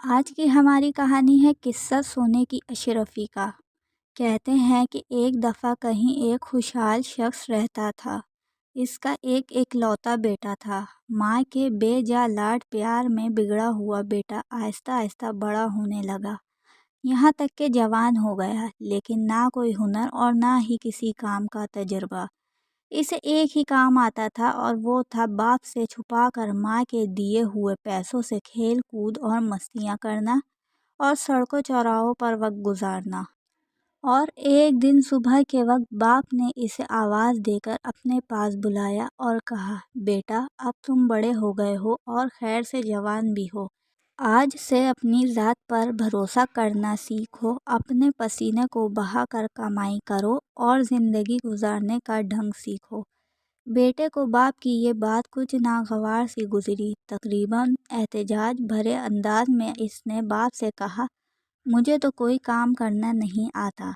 آج کی ہماری کہانی ہے قصہ سونے کی اشرفی کا۔ کہتے ہیں کہ ایک دفعہ کہیں ایک خوشحال شخص رہتا تھا۔ اس کا ایک اکلوتا بیٹا تھا۔ ماں کے بے جا لاڈ پیار میں بگڑا ہوا بیٹا آہستہ آہستہ بڑا ہونے لگا، یہاں تک کہ جوان ہو گیا، لیکن نہ کوئی ہنر اور نہ ہی کسی کام کا تجربہ۔ اسے ایک ہی کام آتا تھا اور وہ تھا باپ سے چھپا کر ماں کے دیے ہوئے پیسوں سے کھیل کود اور مستیاں کرنا اور سڑکوں چوراہوں پر وقت گزارنا۔ اور ایک دن صبح کے وقت باپ نے اسے آواز دے کر اپنے پاس بلایا اور کہا، بیٹا اب تم بڑے ہو گئے ہو اور خیر سے جوان بھی ہو۔ آج سے اپنی ذات پر بھروسہ کرنا سیکھو، اپنے پسینے کو بہا کر کمائی کرو اور زندگی گزارنے کا ڈھنگ سیکھو۔ بیٹے کو باپ کی یہ بات کچھ ناگوار سی گزری۔ تقریباً احتجاج بھرے انداز میں اس نے باپ سے کہا، مجھے تو کوئی کام کرنا نہیں آتا۔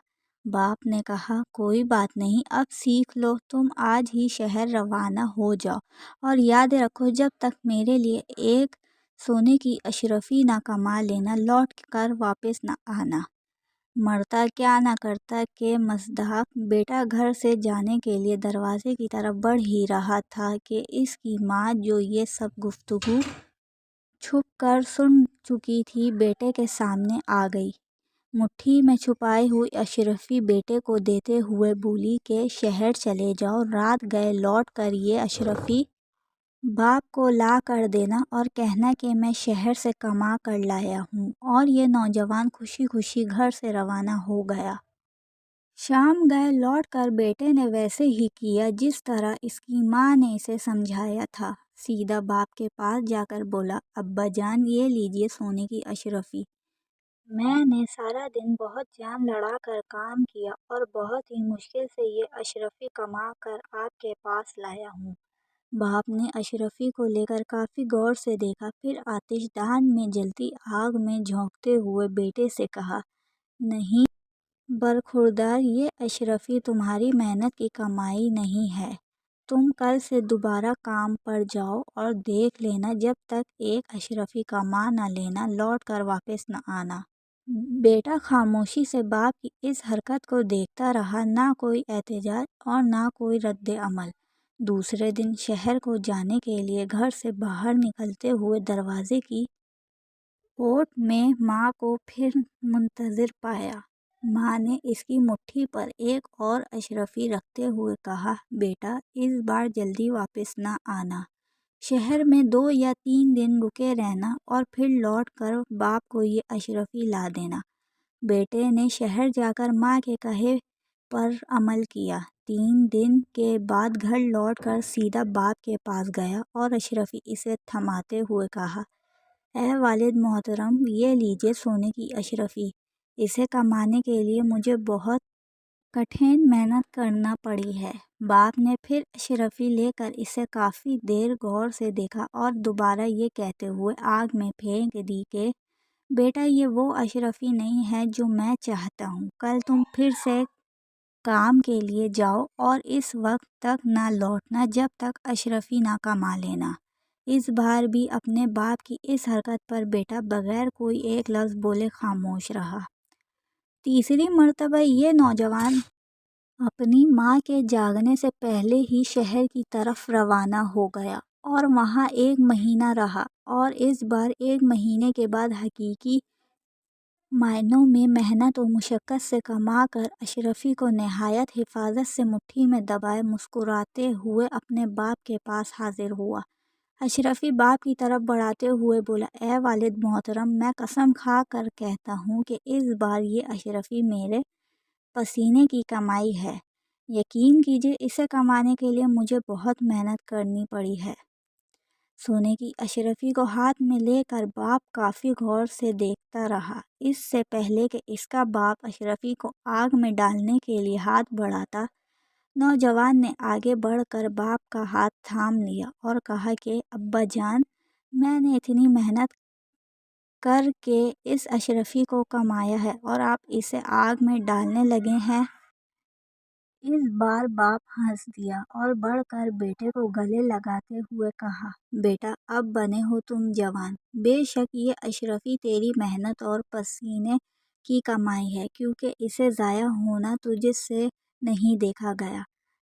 باپ نے کہا، کوئی بات نہیں، اب سیکھ لو، تم آج ہی شہر روانہ ہو جاؤ اور یاد رکھو جب تک میرے لیے ایک سونے کی اشرفی نہ کما لینا، لوٹ کر واپس نہ آنا۔ مرتا کیا نہ کرتا کہ مصداق بیٹا گھر سے جانے کے لیے دروازے کی طرف بڑھ ہی رہا تھا کہ اس کی ماں جو یہ سب گفتگو چھپ کر سن چکی تھی، بیٹے کے سامنے آ گئی۔ مٹھی میں چھپائی ہوئی اشرفی بیٹے کو دیتے ہوئے بولی کہ شہر چلے جاؤ، رات گئے لوٹ کر یہ اشرفی باپ کو لا کر دینا اور کہنا کہ میں شہر سے کما کر لایا ہوں۔ اور یہ نوجوان خوشی خوشی گھر سے روانہ ہو گیا۔ شام گئے لوٹ کر بیٹے نے ویسے ہی کیا جس طرح اس کی ماں نے اسے سمجھایا تھا۔ سیدھا باپ کے پاس جا کر بولا، ابا جان یہ لیجئے سونے کی اشرفی۔ میں نے سارا دن بہت جان لڑا کر کام کیا اور بہت ہی مشکل سے یہ اشرفی کما کر آپ کے پاس لایا ہوں۔ باپ نے اشرفی کو لے کر کافی غور سے دیکھا، پھر آتش دان میں جلتی آگ میں جھونکتے ہوئے بیٹے سے کہا، نہیں برخوردار، یہ اشرفی تمہاری محنت کی کمائی نہیں ہے۔ تم کل سے دوبارہ کام پر جاؤ اور دیکھ لینا جب تک ایک اشرفی کما نہ لینا، لوٹ کر واپس نہ آنا۔ بیٹا خاموشی سے باپ کی اس حرکت کو دیکھتا رہا، نہ کوئی احتجاج اور نہ کوئی رد عمل۔ دوسرے دن شہر کو جانے کے لیے گھر سے باہر نکلتے ہوئے دروازے کی پورٹ میں ماں کو پھر منتظر پایا۔ ماں نے اس کی مٹھی پر ایک اور اشرفی رکھتے ہوئے کہا، بیٹا اس بار جلدی واپس نہ آنا، شہر میں 2 یا 3 دن رکے رہنا اور پھر لوٹ کر باپ کو یہ اشرفی لا دینا۔ بیٹے نے شہر جا کر ماں کے کہے پر عمل کیا۔ 3 دن کے بعد گھر لوٹ کر سیدھا باپ کے پاس گیا اور اشرفی اسے تھماتے ہوئے کہا، اے والد محترم، یہ لیجئے سونے کی اشرفی۔ اسے کمانے کے لیے مجھے بہت کٹھن محنت کرنا پڑی ہے۔ باپ نے پھر اشرفی لے کر اسے کافی دیر غور سے دیکھا اور دوبارہ یہ کہتے ہوئے آگ میں پھینک دی کہ بیٹا یہ وہ اشرفی نہیں ہے جو میں چاہتا ہوں۔ کل تم پھر سے کام کے لیے جاؤ اور اس وقت تک نہ لوٹنا جب تک اشرفی نہ کما لینا۔ اس بار بھی اپنے باپ کی اس حرکت پر بیٹا بغیر کوئی ایک لفظ بولے خاموش رہا۔ تیسری مرتبہ یہ نوجوان اپنی ماں کے جاگنے سے پہلے ہی شہر کی طرف روانہ ہو گیا اور وہاں 1 مہینہ رہا، اور اس بار 1 مہینے کے بعد حقیقی معنوں میں محنت و مشقت سے کما کر اشرفی کو نہایت حفاظت سے مٹھی میں دبائے مسکراتے ہوئے اپنے باپ کے پاس حاضر ہوا۔ اشرفی باپ کی طرف بڑھاتے ہوئے بولا، اے والد محترم، میں قسم کھا کر کہتا ہوں کہ اس بار یہ اشرفی میرے پسینے کی کمائی ہے۔ یقین کیجئے اسے کمانے کے لیے مجھے بہت محنت کرنی پڑی ہے۔ سونے کی اشرفی کو ہاتھ میں لے کر باپ کافی غور سے دیکھتا رہا۔ اس سے پہلے کہ اس کا باپ اشرفی کو آگ میں ڈالنے کے لیے ہاتھ بڑھاتا، نوجوان نے آگے بڑھ کر باپ کا ہاتھ تھام لیا اور کہا کہ ابا جان، میں نے اتنی محنت کر کے اس اشرفی کو کمایا ہے اور آپ اسے آگ میں ڈالنے لگے ہیں۔ اس بار باپ ہنس دیا اور بڑھ کر بیٹے کو گلے لگاتے ہوئے کہا، بیٹا اب بنے ہو تم جوان، بے شک یہ اشرفی تیری محنت اور پسینے کی کمائی ہے، کیونکہ اسے ضائع ہونا تجھ سے نہیں دیکھا گیا،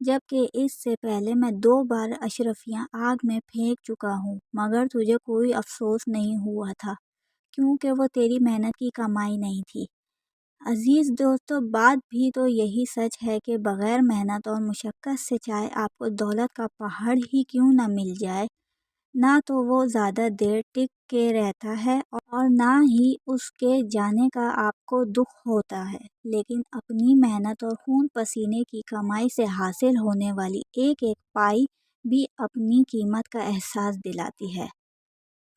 جبکہ اس سے پہلے میں 2 بار اشرفیاں آگ میں پھینک چکا ہوں، مگر تجھے کوئی افسوس نہیں ہوا تھا، کیونکہ وہ تیری محنت کی کمائی نہیں تھی۔ عزیز دوستو، بات بھی تو یہی سچ ہے کہ بغیر محنت اور مشقت سے چاہے آپ کو دولت کا پہاڑ ہی کیوں نہ مل جائے، نہ تو وہ زیادہ دیر ٹک کے رہتا ہے اور نہ ہی اس کے جانے کا آپ کو دکھ ہوتا ہے، لیکن اپنی محنت اور خون پسینے کی کمائی سے حاصل ہونے والی ایک ایک پائی بھی اپنی قیمت کا احساس دلاتی ہے۔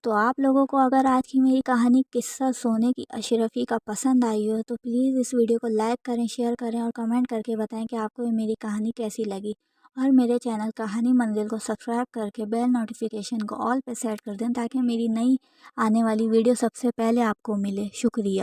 تو آپ لوگوں کو اگر آج کی میری کہانی قصہ سونے کی اشرفی کا پسند آئی ہو تو پلیز اس ویڈیو کو لائک کریں، شیئر کریں اور کمنٹ کر کے بتائیں کہ آپ کو یہ میری کہانی کیسی لگی، اور میرے چینل کہانی منزل کو سبسکرائب کر کے بیل نوٹیفیکیشن کو آل پہ سیٹ کر دیں تاکہ میری نئی آنے والی ویڈیو سب سے پہلے آپ کو ملے۔ شکریہ۔